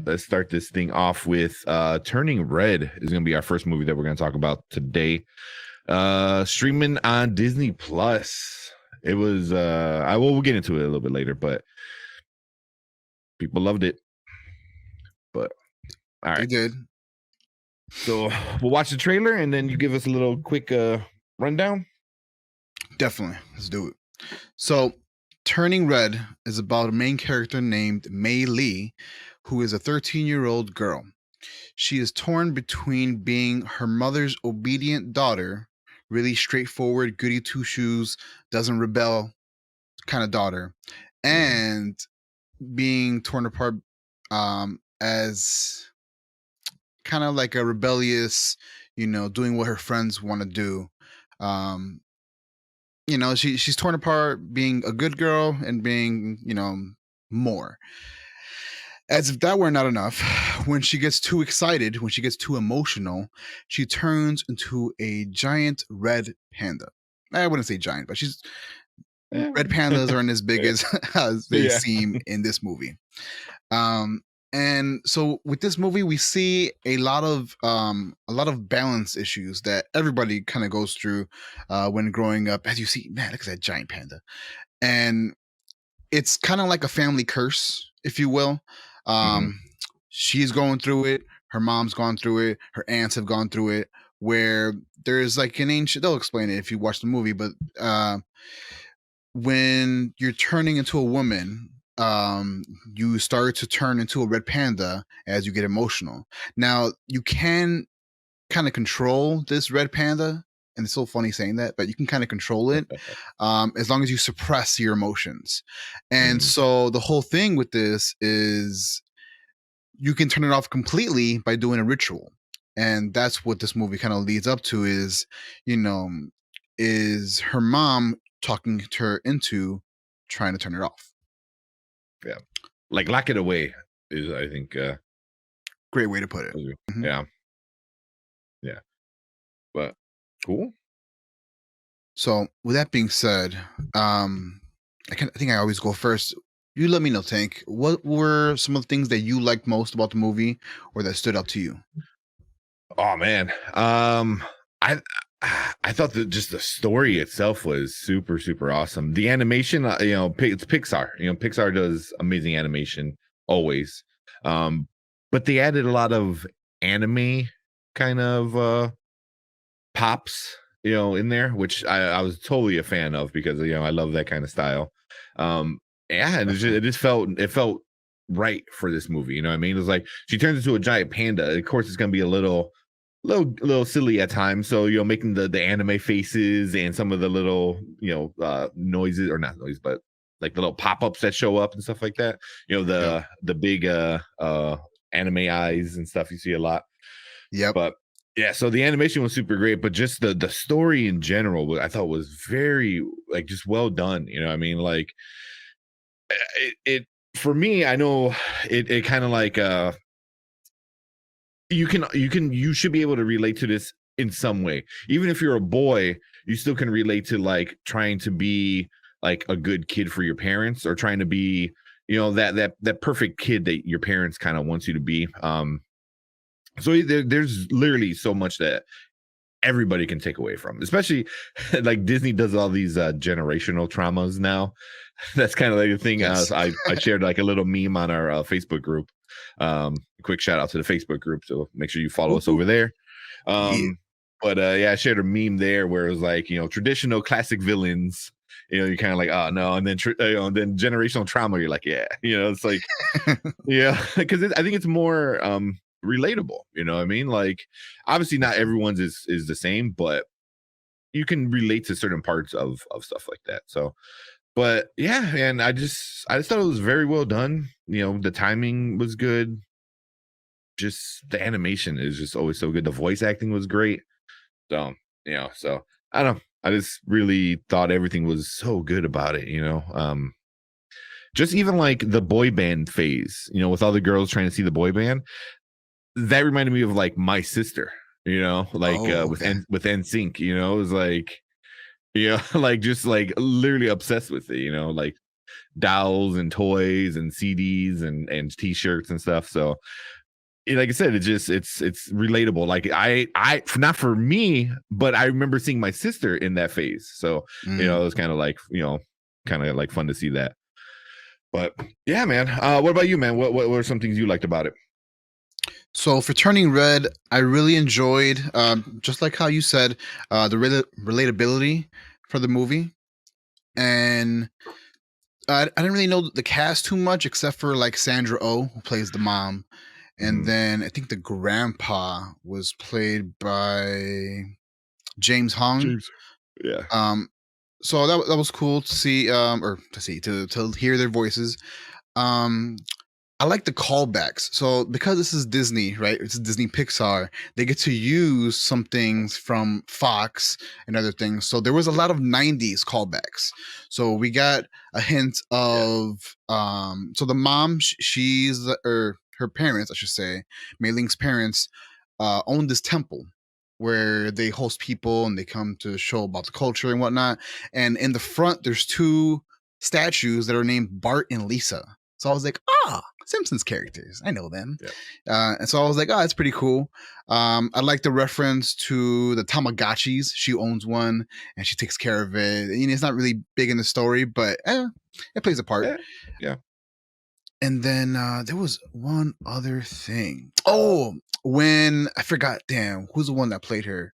let's start this thing off with Turning Red is going to be our first movie that we're going to talk about today. Streaming on Disney Plus. It was we'll get into it a little bit later, but people loved it. But all right, they did. So we'll watch the trailer and then you give us a little quick rundown. Definitely, let's do it. So, Turning Red is about a main character named Mei Lee, who is a 13-year-old girl. She is torn between being her mother's obedient daughter, really straightforward, goody two shoes, doesn't rebel kind of daughter, and being torn apart as kind of like a rebellious, doing what her friends want to do. She's torn apart being a good girl and being, more. As if that were not enough, when she gets too excited, when she gets too emotional, she turns into a giant red panda. I wouldn't say giant, but red pandas aren't as big as they seem in this movie. And so with this movie, we see a lot of balance issues that everybody kind of goes through when growing up. As you see, man, look at that giant panda, and it's kind of like a family curse, if you will. She's going through it. Her mom's gone through it. Her aunts have gone through it. Where there's like an ancient, they'll explain it if you watch the movie, but when you're turning into a woman, you start to turn into a red panda as you get emotional. Now, you can kind of control this red panda, and it's so funny saying that, but you can kind of control it as long as you suppress your emotions. And so the whole thing with this is you can turn it off completely by doing a ritual. And that's what this movie kind of leads up to is, is her mom talking to her into trying to turn it off. Yeah. Like lock it away is, I think, great way to put it. Yeah. Yeah. But cool. So with that being said, I think I always go first. You let me know, Tank. What were some of the things that you liked most about the movie or that stood out to you? Oh man. I thought that just the story itself was super, super awesome. The animation, it's Pixar. Pixar does amazing animation always. But they added a lot of anime kind of pops, in there, which I was totally a fan of because I love that kind of style. And it felt right for this movie. You know what I mean? It was like she turns into a giant panda. Of course, it's gonna be a little silly at times. So making the anime faces and some of the little noises, or not noise, but like the little pop-ups that show up and stuff like that. The big anime eyes and stuff you see a lot. Yeah, but yeah, so the animation was super great, but just the story in general, I thought was very just well done. You know what I mean? Like it for me, I know it kind of like you should be able to relate to this in some way. Even if you're a boy, you still can relate to like trying to be like a good kid for your parents, or trying to be, that perfect kid that your parents kind of wants you to be. So there's literally so much that everybody can take away from, especially like Disney does all these generational traumas now. That's kind of like the thing. Yes. I shared like a little meme on our Facebook group. Quick shout out to the Facebook group, so make sure you follow us over there. But I shared a meme there where it was like, traditional classic villains, you're kind of like, oh no, and then then generational trauma, you're like, yeah, it's like yeah, because I think it's more relatable. You know what I mean? Like obviously not everyone's is the same, but you can relate to certain parts of stuff like that. So but yeah, and I just thought it was very well done. The timing was good. Just the animation is just always so good. The voice acting was great. So so I don't know. I just really thought everything was so good about it. Just even like the boy band phase. With all the girls trying to see the boy band, that reminded me of like my sister. With NSYNC. It was like. Like just like literally obsessed with it, like dolls and toys and CDs and t-shirts and stuff. So like I said, it's relatable. Like I not for me, but I remember seeing my sister in that phase. So it was kind of like kind of like fun to see that. But yeah, man. What about you, man? What were some things you liked about it? So for Turning Red, I really enjoyed, just like how you said, the relatability for the movie, and I didn't really know the cast too much except for like Sandra Oh, who plays the mom, and then I think the grandpa was played by James Hong. James. Yeah. So that was cool to see, or to hear their voices. Um, I like the callbacks. So because this is Disney, right? It's Disney Pixar. They get to use some things from Fox and other things. So there was a lot of '90s callbacks. So we got a hint Yeah. of so the mom, she's or her parents, I should say, Mei Ling's parents, own this temple where they host people and they come to show about the culture and whatnot. And in the front, there's two statues that are named Bart and Lisa. So I was like, Simpsons characters. I know them. Yeah. And so I was like, that's pretty cool. I like the reference to the Tamagotchis. She owns one and she takes care of it. It's not really big in the story, but it plays a part. Yeah. And then there was one other thing. Oh, when I forgot, damn, who's the one that played her?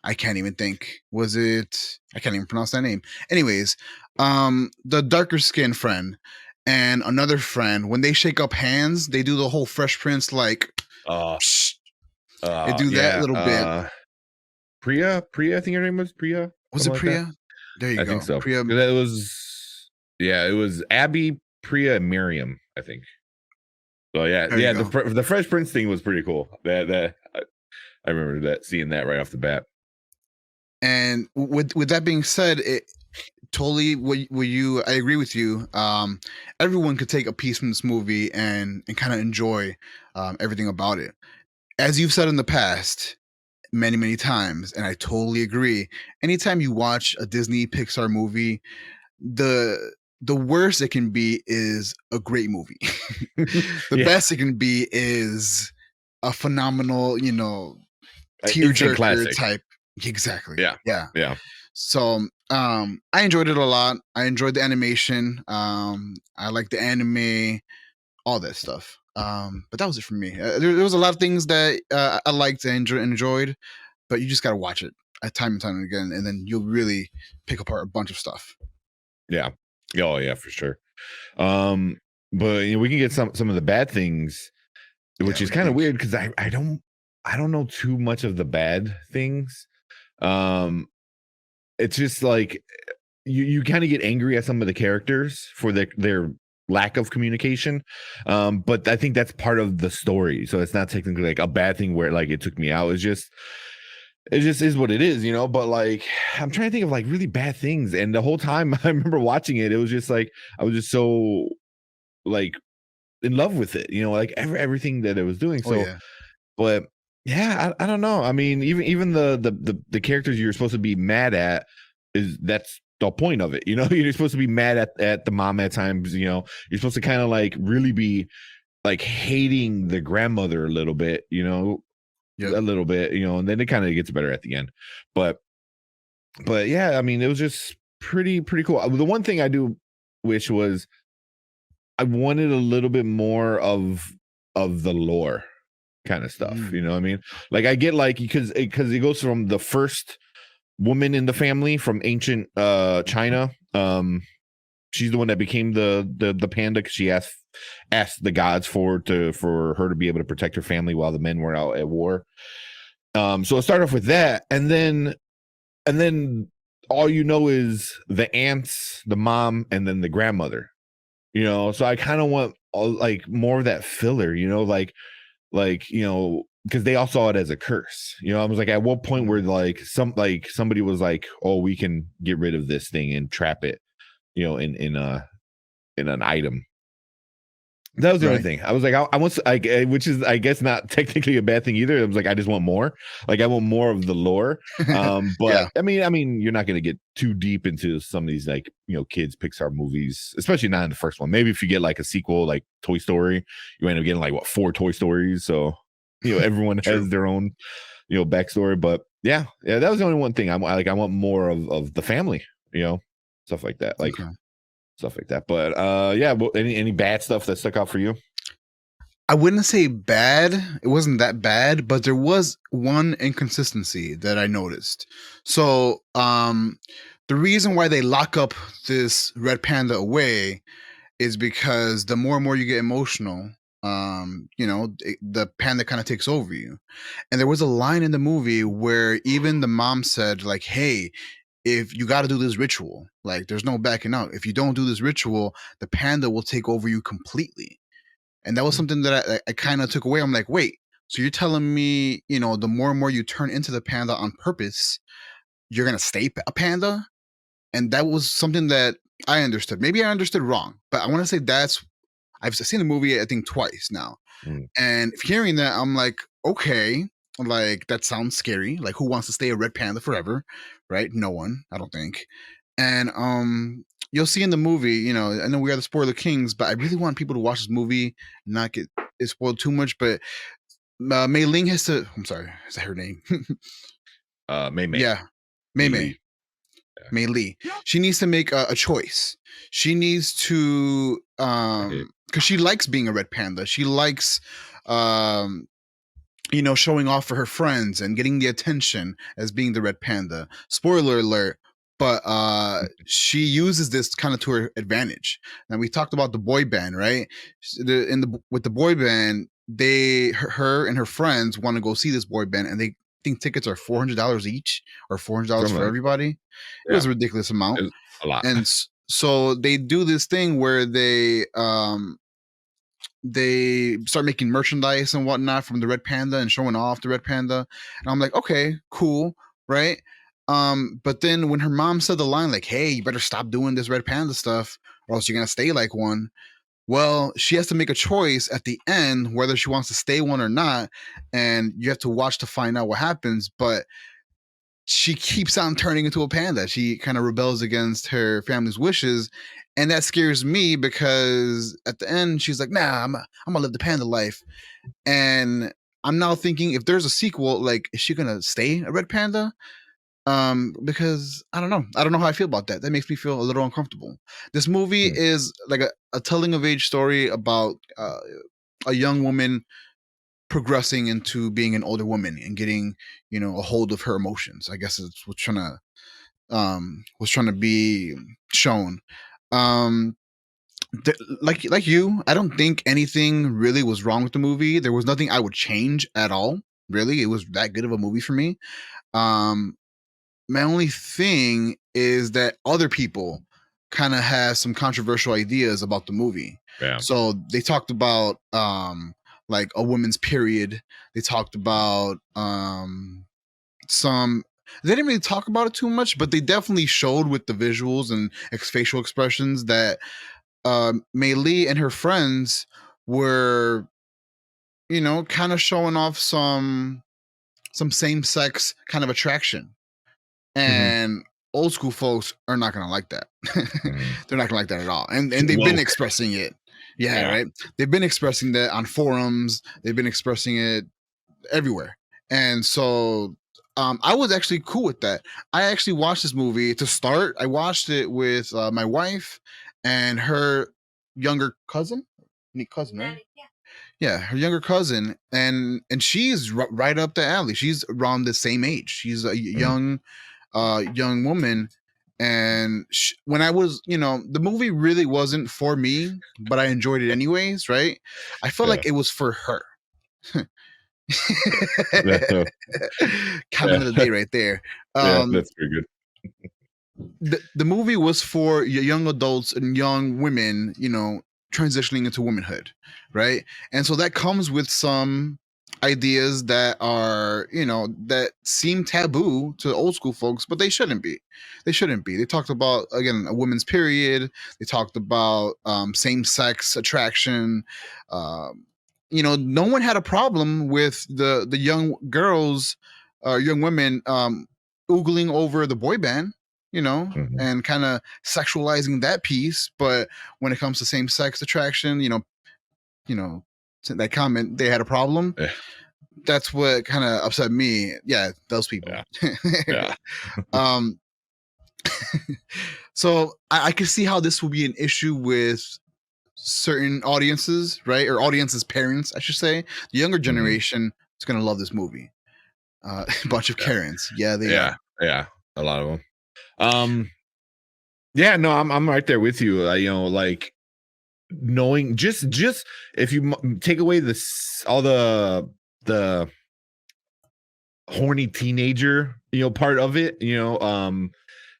I can't even think. Was it? I can't even pronounce that name. Anyways, the darker skinned friend and another friend, when they shake up hands, they do the whole Fresh Prince like. They do that little bit. Priya, I think her name was Priya. Was it Priya? Like there you I go. think so. Priya. That was it was Abby, Priya, and Miriam, I think. So the Fresh Prince thing was pretty cool. That I remember that seeing that right off the bat. And with that being said, it totally I agree with you. Everyone could take a piece from this movie and kind of enjoy everything about it. As you've said in the past many times, and I totally agree. Anytime you watch a Disney Pixar movie, the worst it can be is a great movie. The best it can be is a phenomenal, tearjerker type. Exactly. Yeah. So I enjoyed it a lot. I enjoyed the animation. I like the anime, all that stuff. But that was it for me. There was a lot of things that I liked and enjoyed, but you just got to watch it time and time again, and then you'll really pick apart a bunch of stuff. Yeah. Oh yeah, for sure. But we can get some of the bad things, which is kind of weird because I don't know too much of the bad things. It's just like you kind of get angry at some of the characters for their lack of communication. But I think that's part of the story. So it's not technically like a bad thing where like it took me out. It just is what it is, But like I'm trying to think of like really bad things. And the whole time I remember watching it, it was just like I was just so like in love with it, like everything that it was doing. So but yeah, I don't know. I mean, even the characters you're supposed to be mad at that's the point of it. You're supposed to be mad at the mom at times. You're supposed to kind of like really be like hating the grandmother a little bit. A little bit. And then it kind of gets better at the end. But yeah, I mean, it was just pretty cool. The one thing I do wish was I wanted a little bit more of the lore kind of stuff. You know what I mean? Like I get like because it goes from the first woman in the family from ancient China. She's the one that became the panda because she asked the gods for her to be able to protect her family while the men were out at war. So it started off with that, and then all is the aunts, the mom, and then the grandmother. So I kind of want like more of that filler. Because they all saw it as a curse. I was like, at what point where like somebody was like, oh, we can get rid of this thing and trap it, in an item. That was the only right? thing. I was like, I want, which is, I guess, not technically a bad thing either. I was like, I just want more. Like, I want more of the lore. But Yeah, I mean, you're not going to get too deep into some of these like kids Pixar movies, especially not in the first one. Maybe if you get like a sequel, like Toy Story, you end up getting like what 4 Toy Stories. So everyone true. has their own backstory. But yeah, that was the only one thing. I want more of the family, you know, stuff like that. Like Okay. stuff like that. But yeah, well, any bad stuff that stuck out for you? I wouldn't say bad. It wasn't that bad, but there was one inconsistency that I noticed. So, the reason why they lock up this red panda away is because the more and more you get emotional, the panda kind of takes over you. And there was a line in the movie where even the mom said, like, "Hey, if you got to do this ritual, like, there's no backing out. If you don't do this ritual, the panda will take over you completely." And that was Mm, something that I kind of took away. I'm like, wait, so you're telling me, the more and more you turn into the panda on purpose, you're gonna stay a panda? And that was something that I understood. Maybe I understood wrong, but I want to say I've seen the movie I think twice now, mm, and hearing that I'm like, okay, like that sounds scary. Like, who wants to stay a red panda forever, right? No one, I don't think. And you'll see in the movie, I know we are the spoiler kings, but I really want people to watch this movie and not get it spoiled too much. But Mei Ling has to. I'm sorry, is that her name? May May Yeah, Mei May Mei. Lee. Mei Lee. She needs to make a choice. She needs to Yeah. because she likes being a red panda. She likes um showing off for her friends and getting the attention as being the red panda. Spoiler alert, but she uses this kind of to her advantage. Now we talked about the boy band, right? With the boy band, her and her friends want to go see this boy band, and they think tickets are $400 each or $400 Something for like everybody. It yeah, was a ridiculous amount, it's a lot. and so they do this thing where they start making merchandise and whatnot from the red panda and showing off the red panda, and I'm like, okay, cool, right? But then when her mom said the line like, hey, you better stop doing this red panda stuff or else you're gonna stay like one. Well, she has to make a choice at the end whether she wants to stay one or not, and you have to watch to find out what happens. But she keeps on turning into a panda. She kind of rebels against her family's wishes, and that scares me because at the end she's like, "Nah, I'm gonna live the panda life." And I'm now thinking, if there's a sequel, like, is she gonna stay a red panda? Because I don't know how I feel about that. That makes me feel a little uncomfortable. This movie Hmm. is like a telling of age story about a young woman progressing into being an older woman and getting a hold of her emotions. I guess it's was trying to be shown. um like you, I don't think anything really was wrong with the movie. There was nothing I would change at all. Really, it was that good of a movie for me. um my only thing is that other people kind of have some controversial ideas about the movie. Yeah. So they talked about like a woman's period. They talked about some they didn't really talk about it too much, but they definitely showed with the visuals and facial expressions that Mei Lee and her friends were, kind of showing off some same sex kind of attraction. Hmm. And old school folks are not gonna like that. Hmm. They're not gonna like that at all. And they've been Woke. expressing it. Yeah, Yeah. right. They've been expressing that on forums. They've been expressing it everywhere. And so I was actually cool with that. I actually watched this movie to start. I watched it with my wife and her younger cousin. Neat cousin, right? Yeah, her younger cousin, and she's right up the alley. She's around the same age. She's a Hmm. young woman. And when I was, the movie really wasn't for me, but I enjoyed it anyways, right? I felt Yeah. like it was for her. Yeah. Comment of the Yeah. day right there. Yeah. Um, That's pretty good. the movie was for young adults and young women, transitioning into womanhood, right? And so that comes with some ideas that are, that seem taboo to old school folks, but they shouldn't be. They shouldn't be. They talked about, again, a woman's period. They talked about same sex attraction. Um, no one had a problem with the young girls, young women, oogling over the boy band, Mhm. and kind of sexualizing that piece. But when it comes to same sex attraction, you know, that comment, they had a problem. Yeah, That's what kind of upset me. Yeah, those people. yeah, yeah. um, so I can see how this will be an issue with certain audiences, right? Or audiences' parents, I should say. The younger Mhm. generation is going to love this movie. Bunch of Yeah, Karens. Yeah, they yeah, are. yeah, a lot of them. Yeah, no, I'm right there with you. Like knowing just if you take away all the horny teenager, part of it,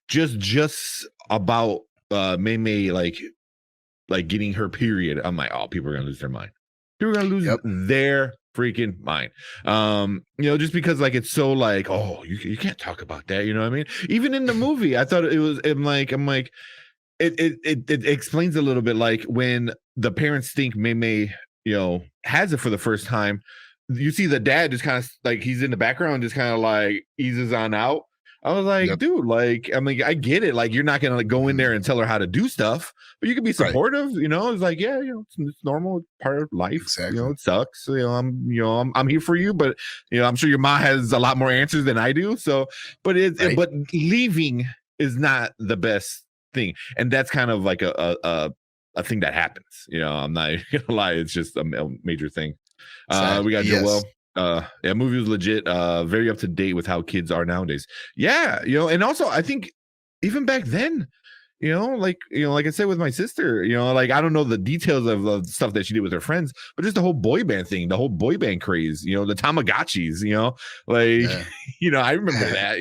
just about May May like getting her period. I'm like, oh, people are gonna lose their mind. People are gonna lose Yep. their freaking mind. Just because like it's so like, oh, you can't talk about that. You know what I mean? Even in the movie, I thought it was. I'm like, it explains a little bit like when the parents think May May, has it for the first time. You see the dad just kind of like he's in the background, just kind of like eases on out. I was like, Yep. dude, like, I mean, I get it. Like, you're not gonna like go in there Mhm. and tell her how to do stuff, but you can be Right. supportive. It's like, yeah, it's normal, it's part of life. Exactly. It sucks. I'm here for you, but I'm sure your mom has a lot more answers than I do. So, but Right. but leaving is not the best thing, and that's kind of like a thing that happens. I'm not gonna lie, it's just a major thing. We Sadly, got yes. Joel. Yeah, movie was legit. Very up to date with how kids are nowadays. Yeah, and also I think even back then, like I said with my sister, like I don't know the details of the stuff that she did with her friends, but just the whole boy band thing, the whole boy band craze, the Tamagotchis, like Yeah. I remember that,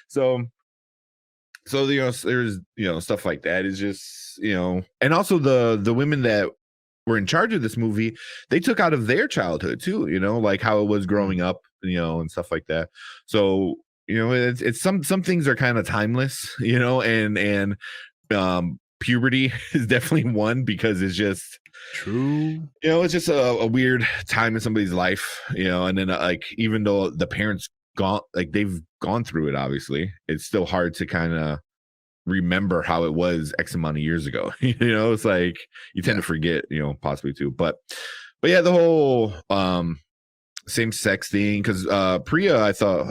so there's stuff like that is just and also the women that were in charge of this movie, they took out of their childhood too, like how it was Mm, growing up, and stuff like that. So it's some things are kind of timeless, and puberty is definitely one because it's just true. it's just a weird time in somebody's life, and then like even though the parents gone like they've gone through it, obviously it's still hard to kind of remember how it was X amount of years ago. It's like you tend Yeah. to forget, possibly too. But yeah, the whole same sex thing because Priya, I thought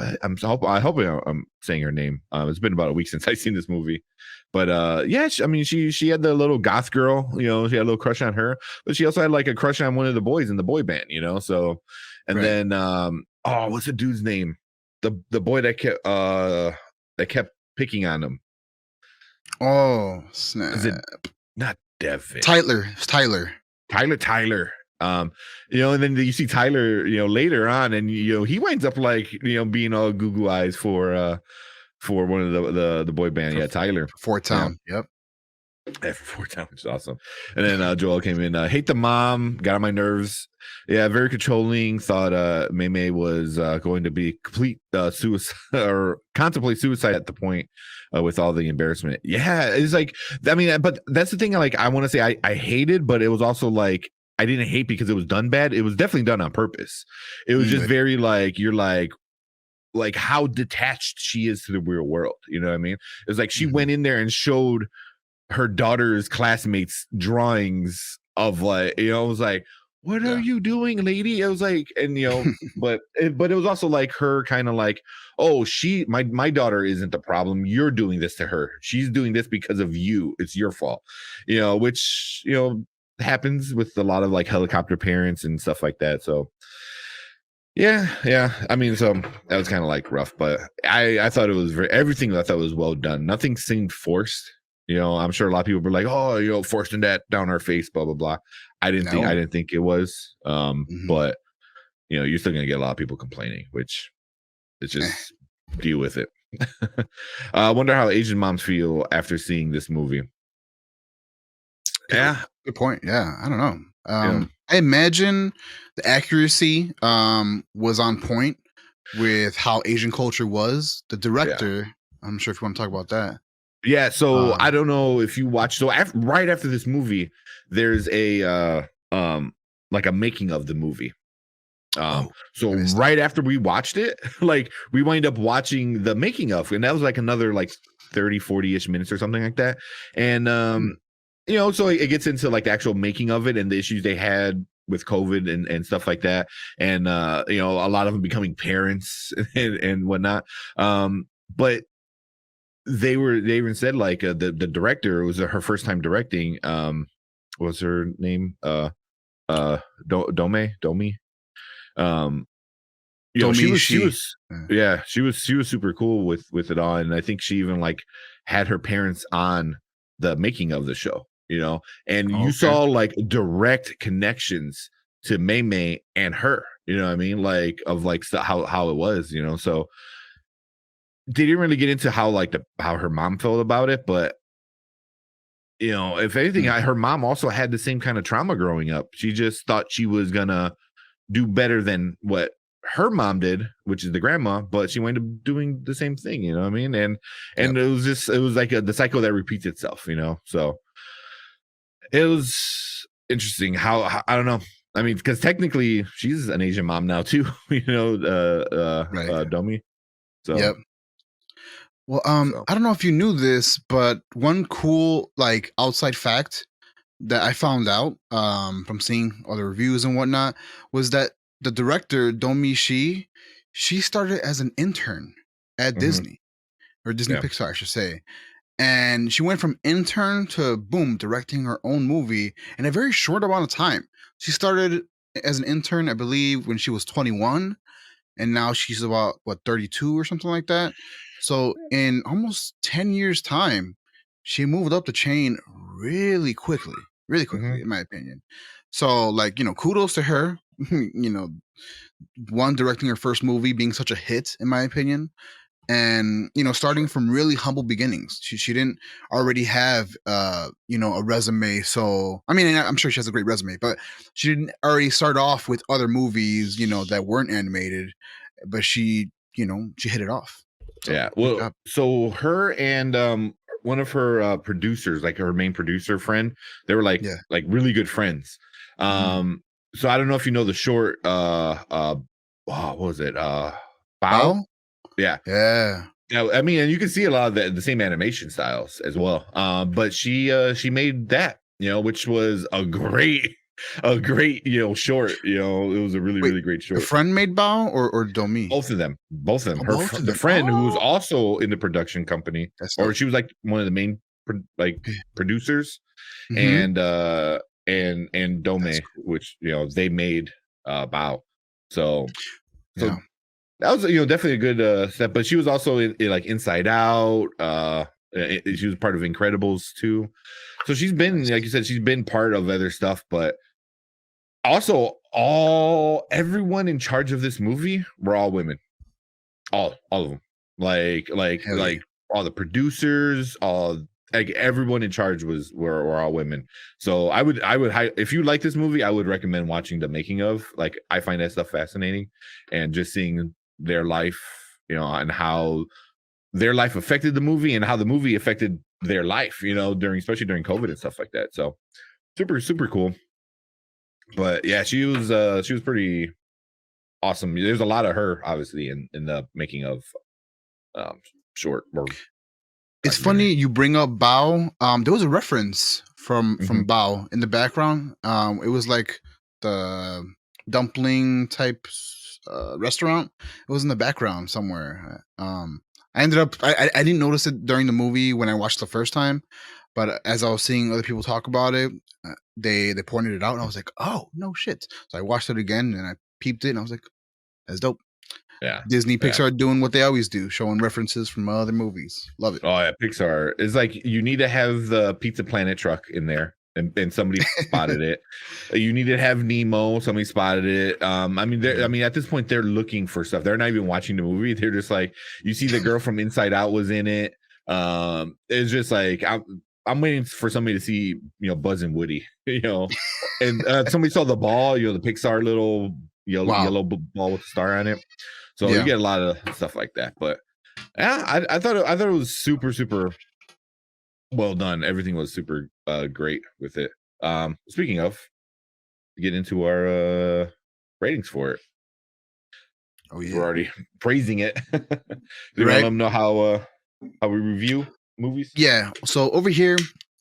I hope I'm saying her name. It's been about a week since I've seen this movie. But yeah, I mean she had the little goth girl, she had a little crush on her, but she also had like a crush on one of the boys in the boy band, so and Right. then oh, what's the dude's name? The boy that kept picking on him. Oh, Is it snap. not Devin? Tyler. It's Tyler. Tyler. And then you see Tyler, later on, and he winds up like, being all goo goo eyes for one of the boy band. For, Yeah, Tyler. for Fort Yeah. Town. Yep. Four times, which is awesome. And then Joel came in. Hate the mom, got on my nerves. Yeah, very controlling. Thought May May was going to be complete suicide or contemplate suicide at the point with all the embarrassment. Yeah, it's like I mean, but that's the thing. Like I want to say I hated, but it was also like I didn't hate because it was done bad. It was definitely done on purpose. It was just Right. very like you're like how detached she is to the real world. You know what I mean? It's like she Mhm. went in there and showed her daughter's classmates drawings of like, I was like, what are Yeah. you doing, lady? I was like, and but it was also like her kind of like, oh, my daughter isn't the problem. You're doing this to her. She's doing this because of you. It's your fault. Which happens with a lot of like helicopter parents and stuff like that. So yeah. I mean, so that was kind of like rough, but I thought it was everything I thought was well done. Nothing seemed forced. I'm sure a lot of people were like, oh, forcing that down our face, blah blah blah. I No. didn't think it was. Mhm. But you're still gonna get a lot of people complaining, which is Eh, just deal with it. I wonder how Asian moms feel after seeing this movie. good Yeah, good point. Yeah. I don't know. Yeah. I imagine the accuracy was on point with how Asian culture was. The Yeah. director, I'm sure if you want to talk about that. Yeah, so I Um, don't know if you watch. So right after this movie, there's a like a making of the movie. oh, So I missed that. right after we watched it, like we wind up watching the making of, and that was like another like 30, 40-ish minutes or something like that. And Hmm. so it gets into like the actual making of it and the issues they had with COVID and stuff like that. And a lot of them becoming parents and whatnot. But they even said like the director, it was her first time directing. What was her name? Domi. Um, she Domi was Shi. Yeah. yeah, she was super cool with it all, and I think she even like had her parents on the making of the show, and Oh, you okay. saw like direct connections to Mei Mei and her, you know what I mean, like of like how it was, so they didn't really get into how her mom felt about it, but if anything, Mm. her mom also had the same kind of trauma growing up. She just thought she was gonna do better than what her mom did, which is the grandma, but she wound up doing the same thing, you know what I mean? And Yep. it was like the cycle that repeats itself, so it was interesting how I don't know. I mean, because technically she's an Asian mom now too, Right. Domi. So Yep. Well, so I don't know if you knew this, but one cool like outside fact that I found out from seeing other reviews and whatnot was that the director Domi Shi, she started as an intern at mhm, Disney or Disney yeah. Pixar, I should say, and she went from intern to boom directing her own movie in a very short amount of time. She started as an intern, I believe, when she was 21, and now she's about what 32 or something like that. So in almost 10 years time, she moved up the chain really quickly Mhm. in my opinion. So like, kudos to her. One directing her first movie being such a hit in my opinion, and starting from really humble beginnings. She didn't already have a resume. So I mean, I'm sure she has a great resume, but she didn't already start off with other movies that weren't animated, but she hit it off. So Yeah. good Well, job. so her and one of her producers, like her main producer friend, they were like Yeah. really good friends. Mm. Um so I don't know if you know the short what was it? Bow? Bow. Yeah. Yeah. Yeah, I mean, and you can see a lot of the same animation styles as well. But she made that, which was a great, short. It was a really, Wait, really great the short. friend made Bow or Domi? Both of them. Oh, Her both of the them. friend who was Oh, also in the production company, that's or dope. she was like one of the main like producers, Mm-hmm. and That's Dome, cool. which they made Bao. So so Yeah. that was definitely a good step. But she was also in like Inside Out. She was part of Incredibles too. So she's been, like Nice. you said, she's been part of other stuff, but also everyone in charge of this movie were all women. All of them. Hell yeah. Like all the producers, all like everyone in charge were all women. So I would if you like this movie, I would recommend watching the making of. Like I find that stuff fascinating, and just seeing their life, and how their life affected the movie and how the movie affected their life, especially during COVID and stuff like that. So super, super cool. But yeah, she was pretty awesome. There's a lot of her obviously in the making of um short or It's documentary. funny you bring up Bao. There was a reference from Mhm. Bao in the background. It was like the dumpling type restaurant. It was in the background somewhere. I ended up I didn't notice it during the movie when I watched the first time, but as I was seeing other people talk about it, they pointed it out, and I was like, oh no shit! So I watched it again and I peeped it, and I was like, that's dope. Yeah. Disney Yeah. Pixar doing what they always do, showing references from other movies. Love it. Oh yeah, Pixar is like you need to have the Pizza Planet truck in there, and somebody spotted it. You need to have Nemo. Somebody spotted it. I mean, I Mhm. mean, at this point, they're looking for stuff. They're not even watching the movie. They're just like, you see, the girl from Inside Out was in it. It's just like I'm waiting for somebody to see, Buzz and Woody, and somebody saw the ball, the Pixar little Wow. yellow ball with a star on it. So you Yeah. get a lot of stuff like that. But yeah, I thought it was super super well done. Everything was super great with it. Speaking of, get into our ratings for it. Oh We're yeah. already praising it. Do you want to let Right. them know how we review movies? Yeah. So over here,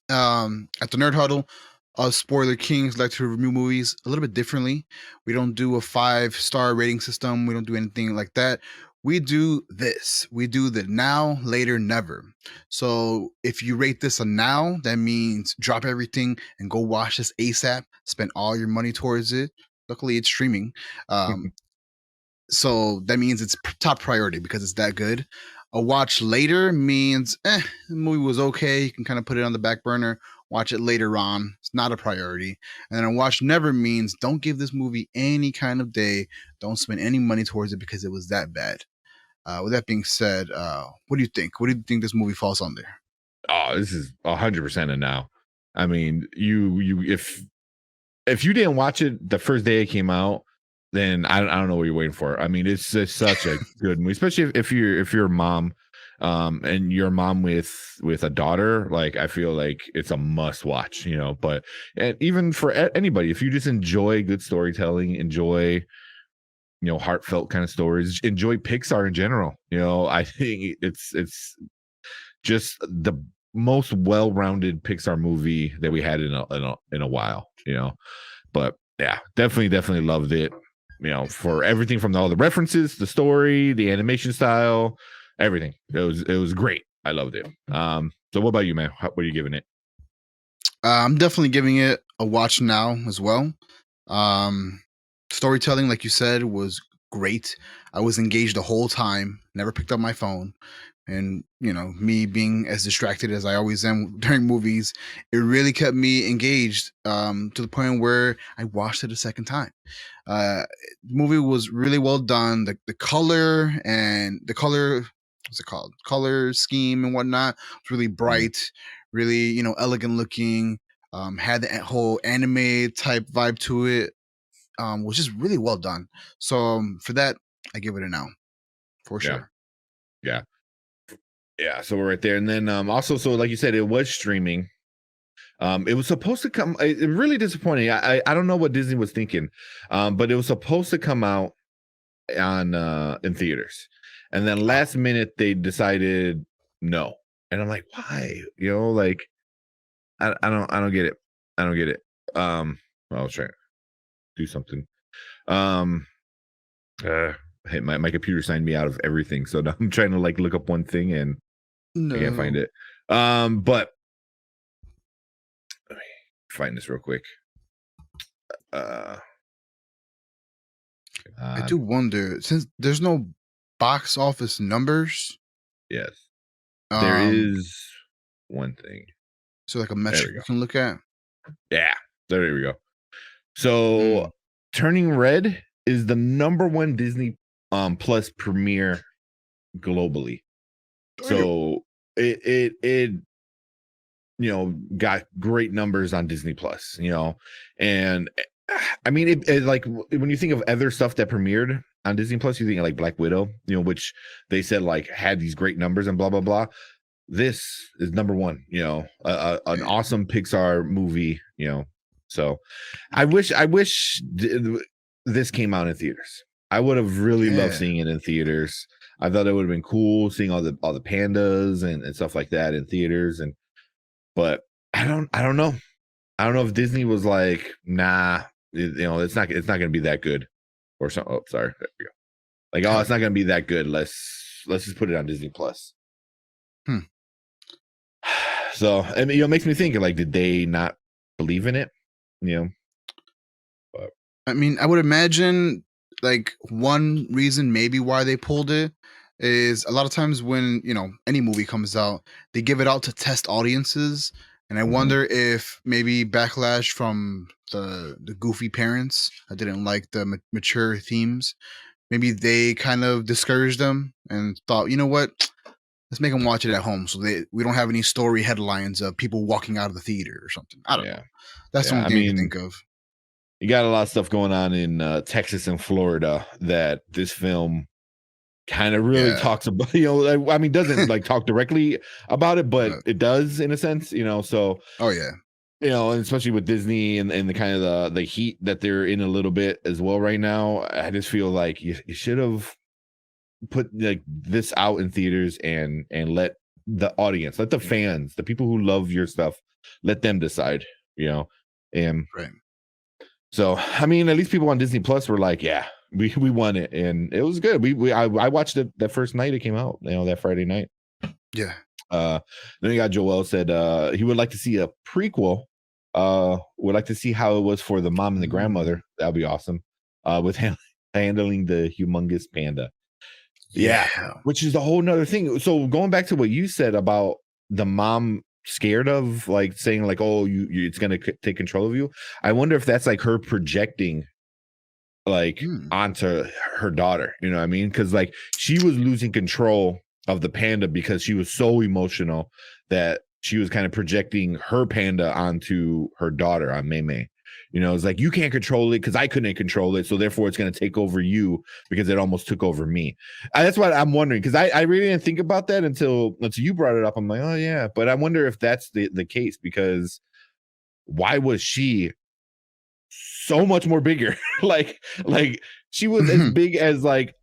at the Nerd Huddle, us Spoiler Kings like to review movies a little bit differently. We don't do a 5-star rating system. We don't do anything like that. We do this. We do the now, later, never. So if you rate this a now, that means drop everything and go watch this ASAP. Spend all your money towards it. Luckily, it's streaming. Um, so that means it's top priority because it's that good. A watch later means the movie was okay. You can kind of put it on the back burner, watch it later on. It's not a priority. And then a watch never means don't give this movie any kind of day. Don't spend any money towards it because it was that bad. With that being said, what do you think? What do you think this movie falls under? Oh, this is 100% a now. I mean, you if you didn't watch it the first day it came out, then I don't know what you're waiting for. I mean, it's just such a good movie, especially if you're a mom, and you're a mom with a daughter. Like, I feel like it's a must watch, But and even for anybody, if you just enjoy good storytelling, enjoy heartfelt kind of stories, enjoy Pixar in general. I think it's just the most well-rounded Pixar movie that we had in a while. But yeah, definitely loved it. For everything from all the references, the story, the animation style, everything. It was great. I loved it. So what about you, man? What are you giving it? I'm definitely giving it a watch now as well. Um, Storytelling, like you said, was great. I was engaged the whole time, never picked up my phone. And, me being as distracted as I always am during movies, it really kept me engaged to the point where I watched it a second time. Uh, the movie was really well done. The color and the color, what's it called? Color scheme and whatnot was really Mhm. bright, really, elegant looking. Had the whole anime type vibe to it. Was just really well done. So for that, I give it a now for Yeah, sure. yeah, yeah. So we're right there, and then also, so like you said, it was streaming. It was supposed to come. It really disappointing. I don't know what Disney was thinking, but it was supposed to come out on in theaters, and then Oh, last minute they decided no, and I'm like, why? Like, I don't get it. I don't get it. I was trying to do something. Um, uh, hey, my computer signed me out of everything, so now I'm trying to like look up one thing and I can't find no. it. But let me find this real quick. Uh, I do wonder since there's no box office numbers, yes, there um, is one thing. so like a There metric we we go. can look at. Yeah, there we go. So, Mm. Turning Red is the number one Disney Plus premiere globally. Damn. So it got great numbers on Disney Plus, and I mean it like when you think of other stuff that premiered on Disney Plus, you think of like Black Widow, which they said like had these great numbers and blah blah blah. This is number one, an Damn. awesome Pixar movie, So I wish this came out in theaters. I would have really loved Yeah. seeing it in theaters. I thought it would have been cool seeing all the pandas and stuff like that in theaters. But I don't know. I don't know if Disney was like, nah, it's not gonna be that good. Or something. Oh, sorry. There we go. Like, oh, Hell it's not yeah. gonna be that good. Let's just put it on Disney Plus. Hmm. So, I mean, it makes me think like, did they not believe in it? You know, but I mean, I would imagine like one reason maybe why they pulled it is a lot of times when, any movie comes out, they give it out to test audiences. And I mhm. wonder if maybe backlash from the goofy parents that didn't like the mature themes, maybe they kind of discouraged them and thought, you know what? let's make them watch it at home, so we don't have any story headlines of people walking out of the theater or something. I don't know. Yeah. That's the Yeah. only I thing I can mean, think of. you got a lot of stuff going on in Texas and Florida that this film kind of really Yeah, talks about, I mean, doesn't like talk directly about it, but but it does in a sense, so, oh yeah, and especially with Disney and the kind of the heat that they're in a little bit as well right now. I just feel like you should have put like this out in theaters and let the audience, let the fans, the people who love your stuff, let them decide, and right. so, I mean, at least people on Disney Plus were like, yeah, we won it, and it was good. I watched it that first night it came out, that Friday night. Yeah. Then you got Joel said he would like to see a prequel. Would like to see how it was for the mom and the grandmother. That'd be awesome. With handling the humongous panda. Yeah, Yeah. which is a whole nother thing. So going back to what you said about the mom scared of like saying like, oh, it's gonna take control of you. I wonder if that's like her projecting like Hmm. onto her daughter. You know what I mean? Because like she was losing control of the panda because she was so emotional that she was kind of projecting her panda onto her daughter, on Mei Mei. It's like, you can't control it because I couldn't control it, so therefore it's going to take over you because it almost took over me. That's what I'm wondering, because I really didn't think about that until you brought it up. I'm like, oh yeah, but I wonder if that's the case, because why was she so much more bigger? like she was as big as like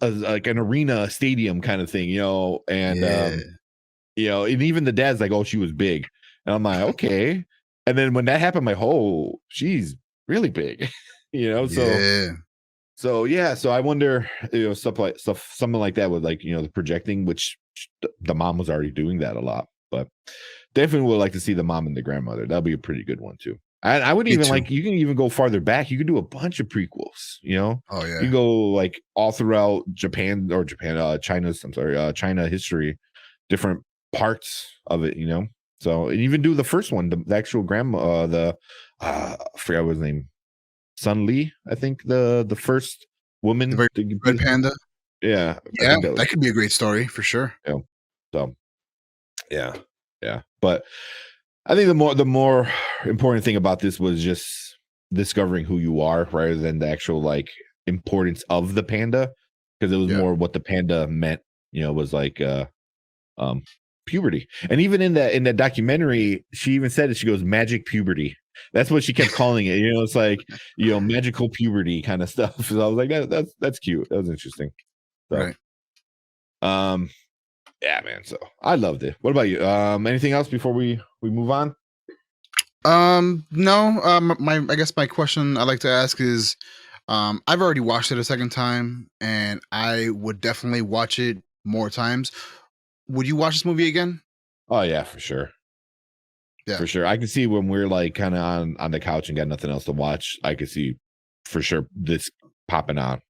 like an arena stadium kind of thing, and Yeah. and even the dad's like, oh, she was big, and I'm like, okay. And then when that happened, my whole, she's really big, Yeah. so yeah, so I wonder, something like that with like, the projecting, which the mom was already doing that a lot, but definitely would like to see the mom and the grandmother. That'll be a pretty good one too. I would Me even too. like, you can even go farther back. You could do a bunch of prequels, Oh you yeah. go like all throughout China history, different parts of it, so, and even do the first one, the actual grandma, I forgot what his name, Sun Li, I think, the first The woman very to red be, panda. yeah, I Yeah, think that was, that could be a great story for sure. so yeah, yeah. But I think the more important thing about this was just discovering who you are rather than the actual like importance of the panda, because it was Yeah. more what the panda meant, was like um puberty. And even in that documentary, she even said it, she goes, magic puberty. That's what she kept calling it. It's like, magical puberty kind of stuff. So I was like, that's cute. That was interesting. So Right. um yeah, man. So I loved it. What about you? Anything else before we move on? No. My I guess my question I'd like to ask is, I've already watched it a second time, and I would definitely watch it more times. Would you watch this movie again? Oh yeah, for sure. Yeah. For sure. I can see when we're like kind of on the couch and got nothing else to watch, I could see for sure this popping on,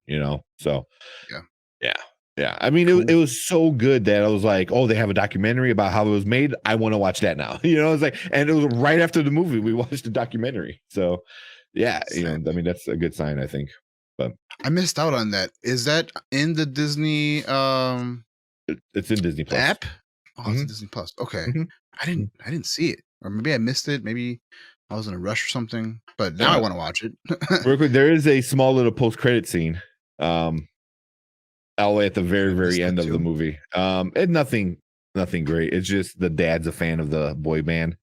So Yeah. yeah. Yeah. I mean, it Cool. was so good that I was like, oh, they have a documentary about how it was made. I want to watch that now. It's like, and it was right after the movie we watched the documentary. So yeah, Sick. I mean, that's a good sign, I think. But I missed out on that. Is that in the Disney it's in Disney Plus. app? Oh, it's Hmm. in Disney Plus. Okay. Hmm. I didn't see it. Or maybe I missed it. Maybe I was in a rush or something. But now I Yeah. want to watch it. Real quick, there is a small little post-credit scene. All the way at the Did very, I miss very that end of the too? movie. And nothing great. It's just the dad's a fan of the boy band.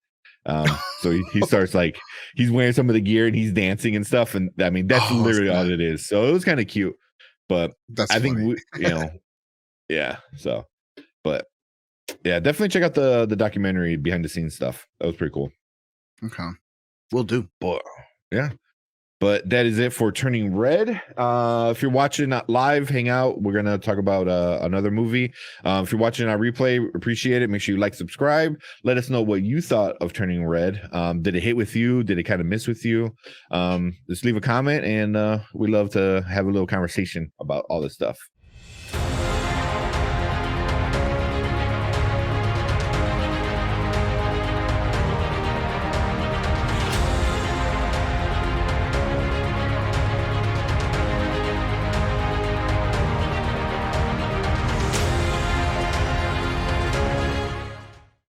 So he starts like, he's wearing some of the gear and he's dancing and stuff. And I mean, that's Oh, literally all snap. it is. So it was kind of cute, but That's I think funny. yeah. So, but yeah, definitely check out the documentary behind the scenes stuff. That was pretty cool. Okay. Will do. But yeah. But that is it for Turning Red. If you're watching live, hang out. We're going to talk about another movie. If you're watching our replay, appreciate it. Make sure you like, subscribe. Let us know what you thought of Turning Red. Did it hit with you? Did it kind of miss with you? Just leave a comment, and we love to have a little conversation about all this stuff.